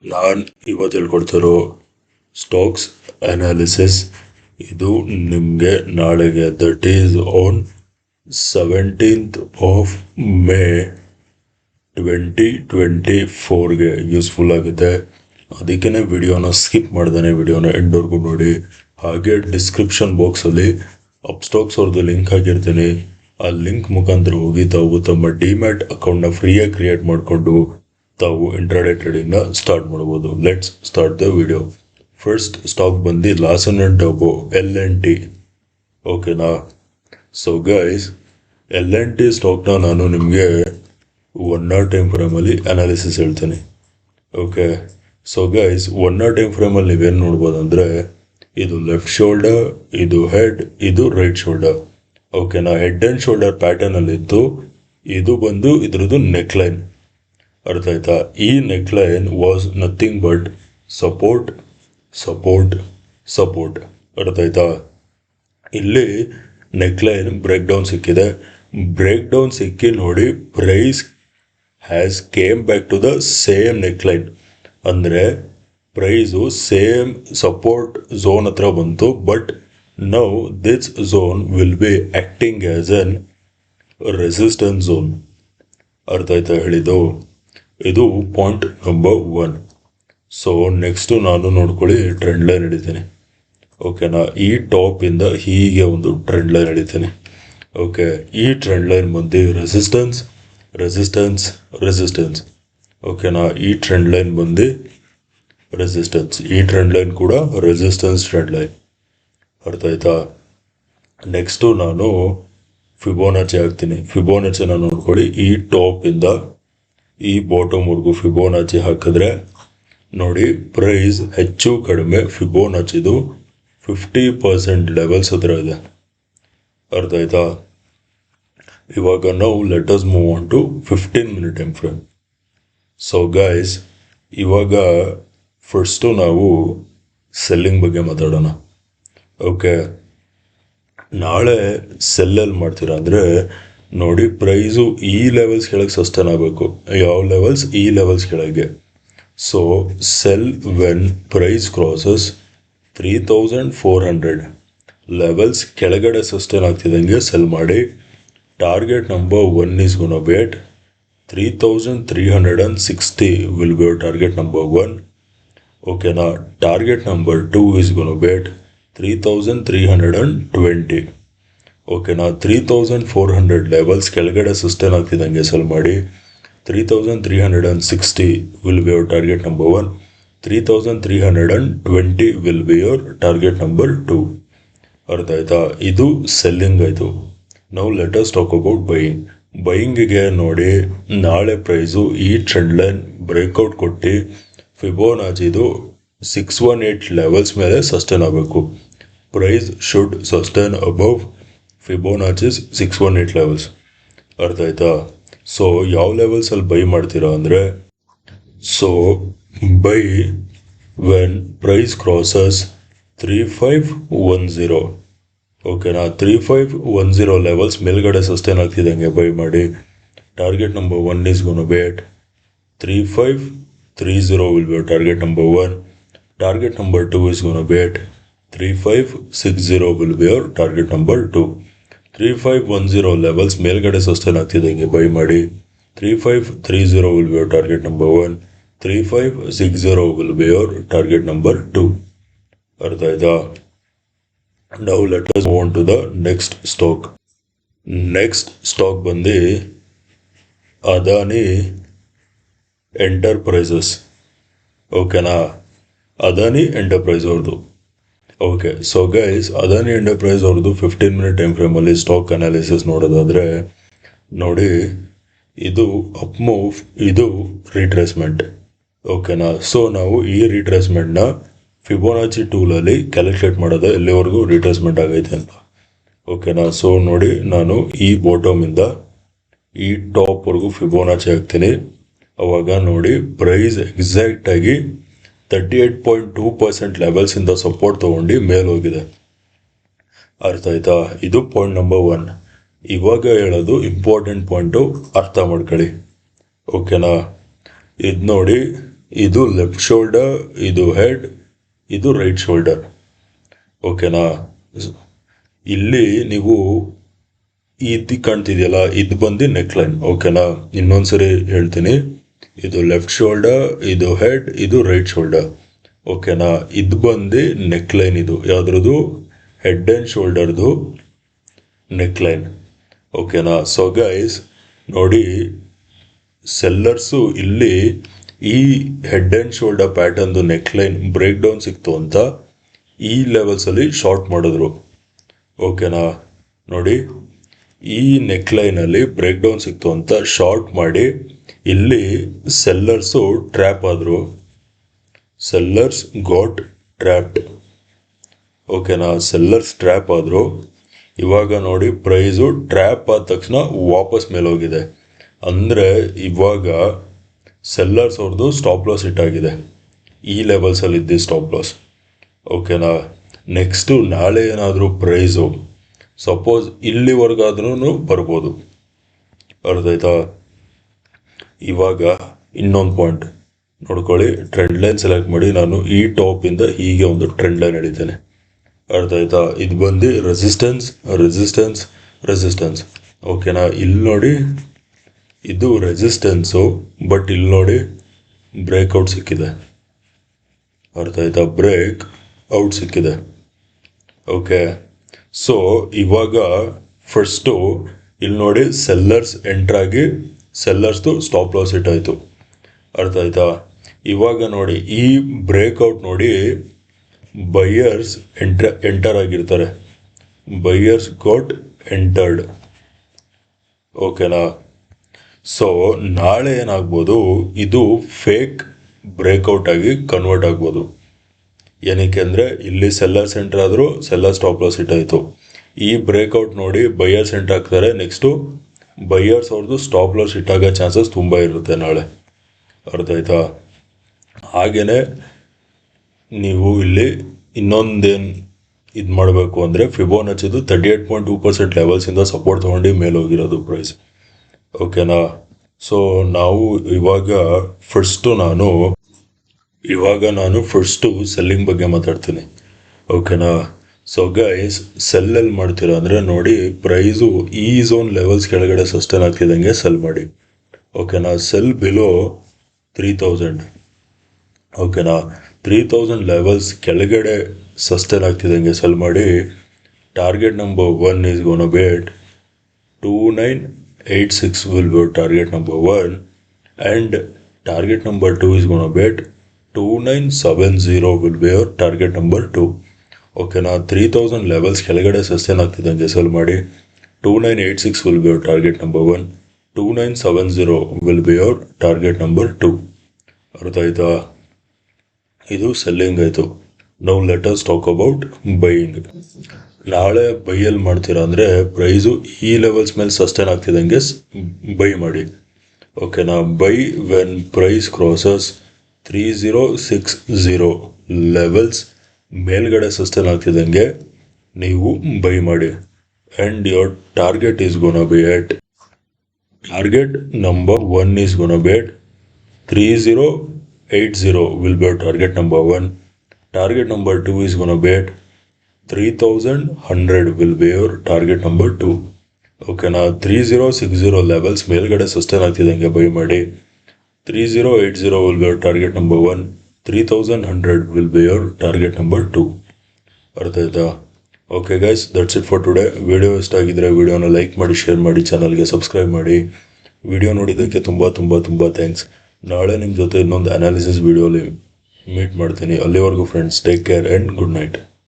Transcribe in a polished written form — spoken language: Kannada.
ನಾನು ಇವತ್ತು ಹೇಳ್ಕೊಡ್ತಿರೋ ಸ್ಟಾಕ್ಸ್ ಅನಾಲಿಸಿಸ್ ಇದು ನಿಮಗೆ ನಾಳೆಗೆ that is on 17th of May 2024ಗೆ ಯೂಸ್ಫುಲ್ ಆಗಿದೆ. ಅದಕ್ಕೇ ವಿಡಿಯೋನ ಸ್ಕಿಪ್ ಮಾಡ್ದಾನೆ ವಿಡಿಯೋನ ಎಂಡ್ವರೆಗೂ ನೋಡಿ. ಹಾಗೆ ಡಿಸ್ಕ್ರಿಪ್ಷನ್ ಬಾಕ್ಸಲ್ಲಿ ಅಪ್ಸ್ಟಾಕ್ಸ್ ಅವ್ರದ್ದು ಲಿಂಕ್ ಹಾಕಿರ್ತೀನಿ. ಆ ಲಿಂಕ್ ಮುಖಾಂತರ ಹೋಗಿ ತಾವು ತಮ್ಮ ಡಿಮ್ಯಾಟ್ ಅಕೌಂಟ್ನ ಫ್ರೀಯಾಗಿ ಕ್ರಿಯೇಟ್ ಮಾಡಿಕೊಂಡು ತಾವು ಇಂಟ್ರಾಡೇ ಟ್ರೇಡಿಂಗ್ನ ಸ್ಟಾರ್ಟ್ ಮಾಡ್ಬೋದು. Let's start the video. First stock ಬಂದು ಲಾರ್ಸನ್ ಅಂಡ್ ಟೊಬ್ರೊ LNT. ಓಕೆನಾ? ಸೊ ಗೈಸ್, LNT ಸ್ಟಾಕ್ನ ನಾನು ನಿಮಗೆ 1 hour ಟೈಮ್ ಫ್ರೇಮಲ್ಲಿ ಅನಾಲಿಸಿಸ್ ಹೇಳ್ತೀನಿ. Okay, so guys 1 hour time ಫ್ರೇಮಲ್ಲಿ ನೀವೇನು ನೋಡ್ಬೋದಂದರೆ, ಇದು ಲೆಫ್ಟ್ ಶೋಲ್ಡರ್, ಇದು ಹೆಡ್, ಇದು ರೈಟ್ ಶೋಲ್ಡರ್. ಓಕೆನಾ? ಹೆಡ್ ಆ್ಯಂಡ್ ಶೋಲ್ಡರ್ ಪ್ಯಾಟರ್ನಲ್ಲಿತ್ತು. ಇದು ಬಂದು ಇದ್ರದ್ದು ನೆಕ್ ಲೈನ್. ಅರ್ಥ ಆಯ್ತಾ? ಈ neck line was nothing but support support support. ಅರ್ಥ ಆಯ್ತಾ? ಇಲ್ಲಿ ನೆಕ್ ಲೈನ್ ಬ್ರೇಕ್ ಡೌನ್ ಸಿಕ್ಕಿದೆ. ಬ್ರೇಕ್ ಡೌನ್ ಸಿಕ್ಕಿ ನೋಡಿ, price has came back to the same neckline. ಅಂದರೆ ಪ್ರೈಸು ಸೇಮ್ ಸಪೋರ್ಟ್ ಝೋನ್ ಹತ್ರ ಬಂತು. But now this zone will be acting as an resistance zone. ಅರ್ಥ ಆಯ್ತಾ ಹೇಳಿದ್ದು? ಇದು ಪಾಯಿಂಟ್ ನಂಬರ್ 1. ಸೊ ನೆಕ್ಸ್ಟು ನಾನು ನೋಡ್ಕೊಳ್ಳಿ ಟ್ರೆಂಡ್ ಲೈನ್ ಹಿಡಿತೀನಿ. ಓಕೆನಾ? ಈ ಟಾಪಿಂದ ಹೀಗೆ ಒಂದು ಟ್ರೆಂಡ್ ಲೈನ್ ಹಿಡಿತೀನಿ. ಓಕೆ, ಈ ಟ್ರೆಂಡ್ ಲೈನ್ ಬಂದು ರೆಸಿಸ್ಟೆನ್ಸ್ ರೆಸಿಸ್ಟೆನ್ಸ್ ರೆಸಿಸ್ಟೆನ್ಸ್. ಓಕೆನಾ? ಈ ಟ್ರೆಂಡ್ ಲೈನ್ ಬಂದು ರೆಸಿಸ್ಟೆನ್ಸ್, ಈ ಟ್ರೆಂಡ್ ಲೈನ್ ಕೂಡ ರೆಸಿಸ್ಟೆನ್ಸ್ ಟ್ರೆಂಡ್ ಲೈನ್. ಅರ್ಥ ಆಯ್ತಾ? ನೆಕ್ಸ್ಟು ನಾನು ಫಿಬೋನಾಚಿ ಹಾಕ್ತೀನಿ. ಫಿಬೋನಾಚಿನ ನೋಡ್ಕೊಳ್ಳಿ. ಈ ಟಾಪಿಂದ ಈ ಬಾಟಮ್ವರೆಗೂ ಫಿಬೋನಾಚಿ ಹಾಕಿದ್ರೆ ನೋಡಿ, ಪ್ರೈಸ್ ಹೆಚ್ಚು ಕಡಿಮೆ ಫಿಬೋನಾಚಿದು 50% ಲೆವೆಲ್ಸ್ ಹತ್ರ ಇದೆ. ಅರ್ಥ ಆಯ್ತಾ? ಇವಾಗ ನಾವು let us move on to 15 minute time frame. So guys, ಇವಾಗ ಫಸ್ಟು ನಾವು ಸೆಲ್ಲಿಂಗ್ ಬಗ್ಗೆ ಮಾತಾಡೋಣ. ಓಕೆ, ನಾಳೆ ಸೆಲ್ಲಲ್ಲಿ ಮಾಡ್ತೀರಾ ಅಂದರೆ ನೋಡಿ, ಪ್ರೈಸು ಈ ಲೆವೆಲ್ಸ್ ಕೆಳಗೆ ಸಸ್ಟೈನ್ ಆಗಬೇಕು. ಯಾವ ಲೆವೆಲ್ಸ್? ಈ ಲೆವೆಲ್ಸ್ ಕೆಳಗೆ. So sell when price crosses 3400 levels ಕೆಳಗಡೆ ಸಸ್ಟೈನ್ ಆಗ್ತಿದ್ದಂಗೆ ಸೆಲ್ ಮಾಡಿ. Target number 1 is gonna be at 3360 will be target number 1. ಓಕೆನಾ? Target number 2 is gonna be at 3320. ಓಕೆನಾ? 3400 ಲೆವೆಲ್ಸ್ ಕೆಳಗಡೆ ಸಸ್ಟೈನ್ ಆಗ್ತಿದ್ದಂಗೆ ಸೆಲ್ ಮಾಡಿ. 3360 will be your target number 1. 3320 will be your target number 2. ಅರ್ಥ ಆಯ್ತಾ? ಇದು ಸೆಲ್ಲಿಂಗ್ ಆಯಿತು. ನಾವು let us talk about buying. ಬೈಯಿಂಗಿಗೆ ನೋಡಿ, ನಾಳೆ ಪ್ರೈಸು ಈ ಟ್ರೆಂಡ್ ಲೈನ್ ಬ್ರೇಕ್ಔಟ್ ಕೊಟ್ಟು ಫಿಬೋನಾಚಿದು 618 ಲೆವೆಲ್ಸ್ ಮೇಲೆ ಸಸ್ಟೈನ್ ಆಗಬೇಕು. Price should sustain above Fibonacci's 618 levels. ಅರ್ಥ ಆಯ್ತಾ? ಸೊ ಯಾವ ಲೆವೆಲ್ಸಲ್ಲಿ ಬೈ ಮಾಡ್ತೀರಾ ಅಂದರೆ, so buy when price crosses 3510. ಓಕೆನಾ? 3510 ಲೆವೆಲ್ಸ್ ಮೇಲ್ಗಡೆ ಸಸ್ಟೈನ್ ಆಗ್ತಿದ್ದಂಗೆ ಬೈ ಮಾಡಿ. Target number 1 is gonna be at 3530 will be target number 1. Target number 2 is gonna be at 3560 will be your target number 2. 3510 levels ಮೇಲ್ಗಡೆ ಸಸ್ಟೈನ್ ಆಗ್ತಿದ್ದಂಗೆ ಬೈ ಮಾಡಿ. 3530 will be your target number 1. 3560 will be your target number 2. ಅರ್ಥ ಆಯ್ತಾ? Now let us move on to the next stock. Next stock ಬಂದು ಅದಾನಿ ಎಂಟರ್ಪ್ರೈಸಸ್. ಓಕೆನಾ? ಅದಾನಿ ಎಂಟರ್ಪ್ರೈಸ್ ಅವ್ರದ್ದು. Okay, so guys, Adani enterprise ಅವ್ರದ್ದು 15 minute ಟೈಮ್ ಫ್ರೇಮಲ್ಲಿ ಸ್ಟಾಕ್ ಅನಾಲಿಸಿಸ್ ನೋಡೋದಾದರೆ ನೋಡಿ, ಇದು ಅಪ್ ಮೂವ್, ಇದು ರಿಟ್ರೇಸ್ಮೆಂಟ್. ಓಕೆನಾ? ಸೊ ನಾವು ಈ ರಿಟ್ರೇಸ್ಮೆಂಟ್ನ ಫಿಬೋನಾಚಿ ಟೂಲಲ್ಲಿ ಕ್ಯಾಲ್ಕುಲೇಟ್ ಮಾಡೋದು ಎಲ್ಲಿವರೆಗೂ ರಿಟ್ರೇಸ್ಮೆಂಟ್ ಆಗೈತೆ ಅಂತ. ಓಕೆನಾ? ಸೊ ನೋಡಿ, ನಾನು ಈ ಬಾಟಮಿಂದ ಈ ಟಾಪ್ವರೆಗೂ ಫಿಬೋನಾಚಿ ಹಾಕ್ತೀನಿ. ಅವಾಗ ನೋಡಿ, ಪ್ರೈಸ್ ಎಕ್ಸಾಕ್ಟಾಗಿ 38.2% ಲೆವೆಲ್ಸಿಂದ ಸಪೋರ್ಟ್ ತೊಗೊಂಡು ಮೇಲೆ ಹೋಗಿದೆ. ಅರ್ಥ ಆಯ್ತಾ? ಇದು ಪಾಯಿಂಟ್ ನಂಬರ್ 1. ಇವಾಗ ಹೇಳೋದು ಇಂಪಾರ್ಟೆಂಟ್ ಪಾಯಿಂಟು, ಅರ್ಥ ಮಾಡ್ಕೊಳ್ಳಿ. ಓಕೆನಾ? ಇದು ನೋಡಿ, ಇದು ಲೆಫ್ಟ್ ಶೋಲ್ಡರ್, ಇದು ಹೆಡ್, ಇದು ರೈಟ್ ಶೋಲ್ಡರ್. ಓಕೆನಾ. ಇಲ್ಲಿ ನೀವು ಇದು ಕಾಣ್ತಿದೆಯಲ್ಲ, ಇದು ಬಂದು ನೆಕ್ ಲೈನ್. ಓಕೆನಾ. ಇನ್ನೊಂದ್ಸರಿ ಹೇಳ್ತೀನಿ, ಇದು ಲೆಫ್ಟ್ ಶೋಲ್ಡರ್, ಇದು ಹೆಡ್, ಇದು ರೈಟ್ ಶೋಲ್ಡರ್. ಓಕೆನಾ. ಇದು ಬಂದು ನೆಕ್ ಲೈನ್. ಇದು ಯಾವ್ದ್ರದ್ದು? ಹೆಡ್ ಆ್ಯಂಡ್ ಶೋಲ್ಡರ್ದು ನೆಕ್ ಲೈನ್. ಓಕೆನಾ. ಸೊ ಗೈಸ್ ನೋಡಿ, ಸೆಲ್ಲರ್ಸು ಇಲ್ಲಿ ಈ ಹೆಡ್ ಆ್ಯಂಡ್ ಶೋಲ್ಡರ್ ಪ್ಯಾಟರ್ನ್ದು ನೆಕ್ ಲೈನ್ ಬ್ರೇಕ್ ಡೌನ್ ಸಿಕ್ತು ಅಂತ ಈ ಲೆವೆಲ್ಸಲ್ಲಿ ಶಾರ್ಟ್ ಮಾಡಿದ್ರು. ಓಕೆನಾ. ನೋಡಿ, ಈ ನೆಕ್ ಲೈನಲ್ಲಿ ಬ್ರೇಕ್ ಡೌನ್ ಸಿಕ್ತು ಅಂತ ಶಾರ್ಟ್ ಮಾಡಿ ಇಲ್ಲಿ ಸೆಲ್ಲರ್ಸು ಟ್ರ್ಯಾಪ್ ಆದರು. Sellers got trapped. ಓಕೆನಾ. ಸೆಲ್ಲರ್ಸ್ ಟ್ರ್ಯಾಪ್ ಆದರು. ಇವಾಗ ನೋಡಿ, ಪ್ರೈಸು ಟ್ರ್ಯಾಪ್ ಆದ ತಕ್ಷಣ ವಾಪಸ್ ಮೇಲೆ ಹೋಗಿದೆ. ಅಂದರೆ ಇವಾಗ ಸೆಲ್ಲರ್ಸ್ ಅವ್ರದ್ದು ಸ್ಟಾಪ್ ಲಾಸ್ ಹಿಟ್ ಆಗಿದೆ. ಈ ಲೆವೆಲ್ಸಲ್ಲಿ ಇದ್ದಿ ಸ್ಟಾಪ್ ಲಾಸ್. ಓಕೆನಾ. ನೆಕ್ಸ್ಟು ನಾಳೆ ಏನಾದರೂ ಪ್ರೈಸು ಸಪೋಸ್ ಇಲ್ಲಿವರೆಗಾದ್ರೂ ಬರ್ಬೋದು. ಅರ್ಥ ಆಯ್ತಾ? ಇವಾಗ ಇನ್ನೊಂದು ಪಾಯಿಂಟ್ ನೋಡ್ಕೊಳ್ಳಿ. ಟ್ರೆಂಡ್ ಲೈನ್ ಸೆಲೆಕ್ಟ್ ಮಾಡಿ ನಾನು ಈ ಟಾಪಿಂದ ಹೀಗೆ ಒಂದು ಟ್ರೆಂಡ್ ಲೈನ್ ಎಳಿತೇನೆ. ಅರ್ಥ ಆಯ್ತಾ? ಇದು ಬಂದು ರೆಸಿಸ್ಟೆನ್ಸ್, ರೆಸಿಸ್ಟೆನ್ಸ್, ರೆಸಿಸ್ಟೆನ್ಸ್. ಓಕೆನಾ. ಇಲ್ಲಿ ನೋಡಿ, ಇದು ರೆಸಿಸ್ಟೆನ್ಸು, ಬಟ್ ಇಲ್ಲಿ ನೋಡಿ ಬ್ರೇಕ್ಔಟ್ ಸಿಕ್ಕಿದೆ. ಅರ್ಥ ಆಯ್ತಾ? ಬ್ರೇಕ್ ಔಟ್ ಸಿಕ್ಕಿದೆ. ಓಕೆ. ಸೊ ಇವಾಗ ಫಸ್ಟು ಇಲ್ಲಿ ನೋಡಿ, ಸೆಲ್ಲರ್ಸ್ ಎಂಟ್ರಾಗಿ ಸೆಲ್ಲರ್ಸ್ದು ಸ್ಟಾಪ್ ಲಾಸ್ ಹಿಟ್ ಆಯಿತು. ಅರ್ಥ ಆಯ್ತಾ? ಇವಾಗ ನೋಡಿ, ಈ ಬ್ರೇಕ್ಔಟ್ ನೋಡಿ ಬೈಯರ್ಸ್ ಎಂಟರ್ ಆಗಿರ್ತಾರೆ. Buyers got entered. ಓಕೆನಾ. ಸೊ ನಾಳೆ ಏನಾಗ್ಬೋದು, ಇದು ಫೇಕ್ ಬ್ರೇಕ್ಔಟ್ ಆಗಿ ಕನ್ವರ್ಟ್ ಆಗ್ಬೋದು. ಏನಕ್ಕೆ ಅಂದರೆ ಇಲ್ಲಿ ಸೆಲ್ಲರ್ಸ್ ಎಂಟರ್ ಆದರೂ ಸೆಲ್ಲರ್ ಸ್ಟಾಪ್ ಲಾಸ್ ಹಿಟ್ ಆಯಿತು. ಈ ಬ್ರೇಕ್ಔಟ್ ನೋಡಿ ಬೈಯರ್ಸ್ ಎಂಟರ್ ಆಗ್ತಾರೆ. ನೆಕ್ಸ್ಟು ಬೈಯರ್ಸ್ ಅವ್ರದ್ದು ಸ್ಟಾಪ್ ಲಾಸ್ ಹಿಟ್ ಆಗೋ ಚಾನ್ಸಸ್ ತುಂಬ ಇರುತ್ತೆ ನಾಳೆ. ಅರ್ಥ ಆಯ್ತಾ? ಹಾಗೆಯೇ ನೀವು ಇಲ್ಲಿ ಇನ್ನೊಂದೇನು ಇದು ಮಾಡಬೇಕು ಅಂದರೆ, ಫಿಬೋನಚ್ಚಿದು 38.2% ಲೆವೆಲ್ಸಿಂದ ಸಪೋರ್ಟ್ ತೊಗೊಂಡು ಮೇಲೆ ಹೋಗಿರೋದು ಪ್ರೈಸ್. ಓಕೆನಾ. ಸೊ ನಾವು ಇವಾಗ ನಾನು ಫಸ್ಟು ಸೆಲ್ಲಿಂಗ್ ಬಗ್ಗೆ ಮಾತಾಡ್ತೀನಿ. ಓಕೆನಾ. ಸೊ ಗೈಸ್, ಸೆಲ್ಲೆಲ್ಲಿ ಮಾಡ್ತೀರಾ ಅಂದರೆ ನೋಡಿ, ಪ್ರೈಸು ಈ ಝೋನ್ ಲೆವೆಲ್ಸ್ ಕೆಳಗಡೆ ಸಸ್ಟೈನ್ ಆಗ್ತಿದ್ದಂಗೆ ಸೆಲ್ ಮಾಡಿ. ಓಕೆನಾ. Cell below 3000. ಓಕೆನಾ. 3000 ಲೆವೆಲ್ಸ್ ಕೆಳಗಡೆ ಸಸ್ಟೈನ್ ಆಗ್ತಿದ್ದಂಗೆ ಸೆಲ್ ಮಾಡಿ. Target number 1 is ಗೋನ bait 2986 will be target number 1, and target number 2 is gonna bet 2970 will be your target number 2. ಓಕೆನಾ. 3000 ಲೆವೆಲ್ಸ್ ಕೆಳಗಡೆ ಸಸ್ಟೈನ್ ಆಗ್ತಿದ್ದಂಗೆ ಸೆಲ್ ಮಾಡಿ. 2986 will be your target number 1, 2970 will be your target number 2. ಅರ್ಥ ಆಯ್ತಾ? ಇದು ಸೆಲ್ಲಿಂಗ್ ಆಯಿತು. Now let us talk about buying. ನಾಳೆ ಬೈಯಲ್ಲಿ ಮಾಡ್ತೀರಾ ಅಂದರೆ ಪ್ರೈಸು ಈ ಲೆವೆಲ್ಸ್ ಮೇಲೆ ಸಸ್ಟೈನ್ ಆಗ್ತಿದ್ದಂಗೆ ಬೈ ಮಾಡಿ. ಓಕೆನಾ. Buy when price crosses 3060 levels ಮೇಲ್ಗಡೆ ಸಸ್ಟೈನ್ ಆಗ್ತಿದ್ದಂಗೆ ನೀವು ಬೈ ಮಾಡಿ. And your target is gonna be at target number 1 is gonna be at 3080 will be your target number 1. Target number 2 is gonna be at 3100 will be your target number 2. ಓಕೆನಾ. 3060 ಲೆವೆಲ್ಸ್ ಮೇಲ್ಗಡೆ ಸಸ್ಟೈನ್ ಆಗ್ತಿದ್ದಂಗೆ ಬೈ ಮಾಡಿ. 3080 will be your target number 1. 3100 will be your target number 2. ಅರ್ಥ ಆಯ್ತಾ? Okay guys, that's it for today. Video ಇಷ್ಟ ಆಗಿದ್ರೆ ವಿಡಿಯೋನ ಲೈಕ್ ಮಾಡಿ, ಶೇರ್ ಮಾಡಿ, ಚಾನಲ್ಗೆ ಸಬ್ಸ್ಕ್ರೈಬ್ ಮಾಡಿ. ವಿಡಿಯೋ ನೋಡಿದ್ದಕ್ಕೆ ತುಂಬ ತುಂಬ ತುಂಬ ಥ್ಯಾಂಕ್ಸ್. ನಾಳೆ ನಿಮ್ಮ ಜೊತೆ ಇನ್ನೊಂದು ಅನಾಲಿಸಿಸ್ ವಿಡಿಯೋಲಿ ಮೀಟ್ ಮಾಡ್ತೀನಿ. ಅಲ್ಲಿವರೆಗೂ friends, take care and good night.